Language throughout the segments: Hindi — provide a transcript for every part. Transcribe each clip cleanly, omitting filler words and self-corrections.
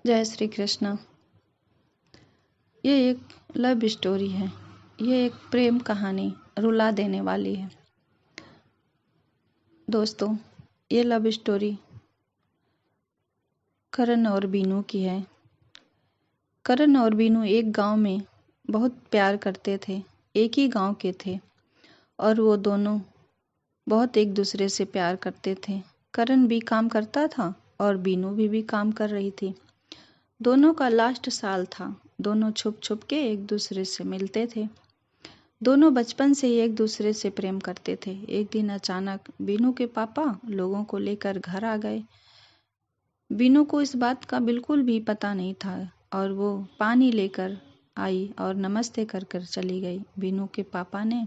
जय श्री कृष्ण। ये एक लव स्टोरी है। ये एक प्रेम कहानी रुला देने वाली है। दोस्तों, ये लव स्टोरी करण और बीनू की है। करण और बीनू एक गांव में बहुत प्यार करते थे। एक ही गांव के थे और वो दोनों बहुत एक दूसरे से प्यार करते थे। करण भी काम करता था और बीनू भी काम कर रही थी। दोनों का लास्ट साल था। दोनों छुप छुप के एक दूसरे से मिलते थे। दोनों बचपन से ही एक दूसरे से प्रेम करते थे। एक दिन अचानक बीनू के पापा लोगों को लेकर घर आ गए। बीनू को इस बात का बिल्कुल भी पता नहीं था और वो पानी लेकर आई और नमस्ते कर कर चली गई। बीनू के पापा ने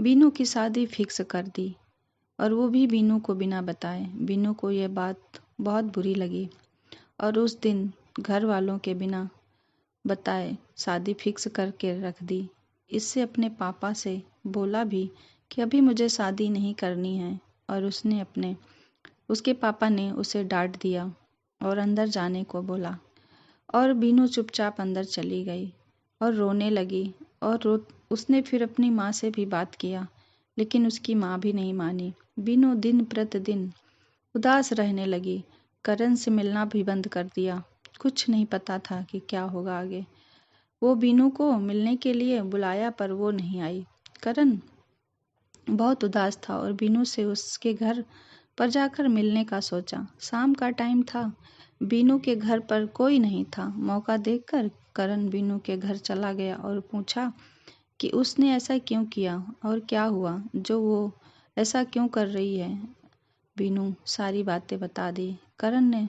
बीनू की शादी फिक्स कर दी और वो भी बीनू को बिना बताए। बीनू को यह बात बहुत बुरी लगी और उस दिन घर वालों के बिना बताए शादी फिक्स करके रख दी। इससे अपने पापा से बोला भी कि अभी मुझे शादी नहीं करनी है और उसके पापा ने उसे डांट दिया और अंदर जाने को बोला और बीनू चुपचाप अंदर चली गई और रोने लगी और उसने फिर अपनी माँ से भी बात किया, लेकिन उसकी माँ भी नहीं मानी। बीनू दिन प्रतिदिन उदास रहने लगी। करण से मिलना भी बंद कर दिया। कुछ नहीं पता था कि क्या होगा आगे। वो बीनू को मिलने के लिए बुलाया पर वो नहीं आई। करण बहुत उदास था और बीनू से उसके घर पर जाकर मिलने का सोचा। शाम का टाइम था। बीनू के घर पर कोई नहीं था। मौका देखकर करण बीनू के घर चला गया और पूछा कि उसने ऐसा क्यों किया और क्या हुआ जो वो ऐसा क्यों कर रही है। बीनू सारी बातें बता दी। करण ने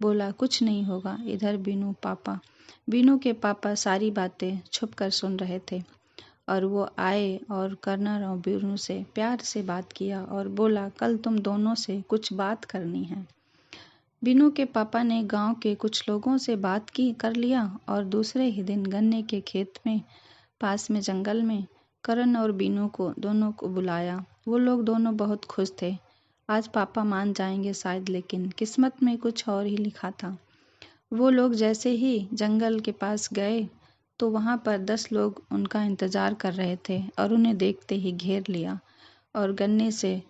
बोला कुछ नहीं होगा। इधर बीनू के पापा सारी बातें छुपकर सुन रहे थे और वो आए और करण और बीनू से प्यार से बात किया और बोला कल तुम दोनों से कुछ बात करनी है। बीनू के पापा ने गांव के कुछ लोगों से बात कर लिया और दूसरे ही दिन गन्ने के खेत में पास में जंगल में करण और बीनू को दोनों को बुलाया। वो लोग दोनों बहुत खुश थे। आज पापा मान जाएंगे शायद, लेकिन किस्मत में कुछ और ही लिखा था। वो लोग जैसे ही जंगल के पास गए तो वहाँ पर 10 लोग उनका इंतज़ार कर रहे थे और उन्हें देखते ही घेर लिया और गन्ने से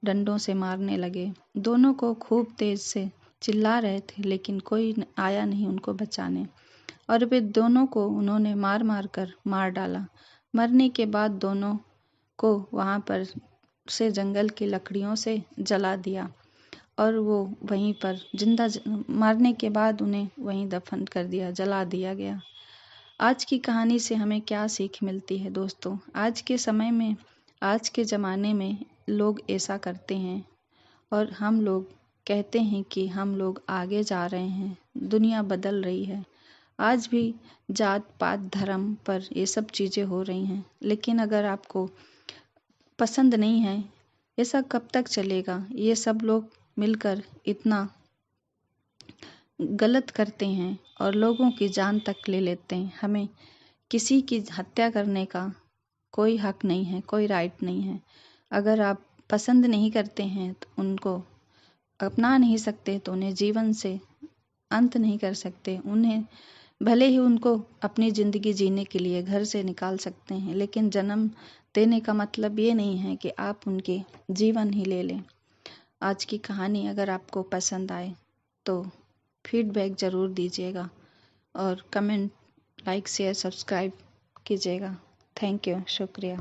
डंडों से मारने लगे। दोनों को खूब तेज से चिल्ला रहे थे, लेकिन कोई आया नहीं उनको बचाने और वे दोनों को उन्होंने मार मार कर मार डाला। मरने के बाद दोनों को वहाँ पर से जंगल की लकड़ियों से जला दिया और वो वहीं पर मारने के बाद उन्हें वहीं दफन कर दिया, जला दिया गया। आज की कहानी से हमें क्या सीख मिलती है दोस्तों? आज के समय में, आज के ज़माने में लोग ऐसा करते हैं और हम लोग कहते हैं कि हम लोग आगे जा रहे हैं, दुनिया बदल रही है। आज भी जात पात धर्म पर ये सब चीज़ें हो रही हैं, लेकिन अगर आपको पसंद नहीं है, ऐसा कब तक चलेगा? ये सब लोग मिलकर इतना गलत करते हैं और लोगों की जान तक ले लेते हैं। हमें किसी की हत्या करने का कोई हक नहीं है, कोई राइट नहीं है। अगर आप पसंद नहीं करते हैं तो उनको अपना नहीं सकते, तो उन्हें जीवन से अंत नहीं कर सकते। उन्हें भले ही उनको अपनी ज़िंदगी जीने के लिए घर से निकाल सकते हैं, लेकिन जन्म देने का मतलब ये नहीं है कि आप उनके जीवन ही ले लें। आज की कहानी अगर आपको पसंद आए तो फीडबैक ज़रूर दीजिएगा और कमेंट, लाइक, शेयर, सब्सक्राइब कीजिएगा। थैंक यू, शुक्रिया।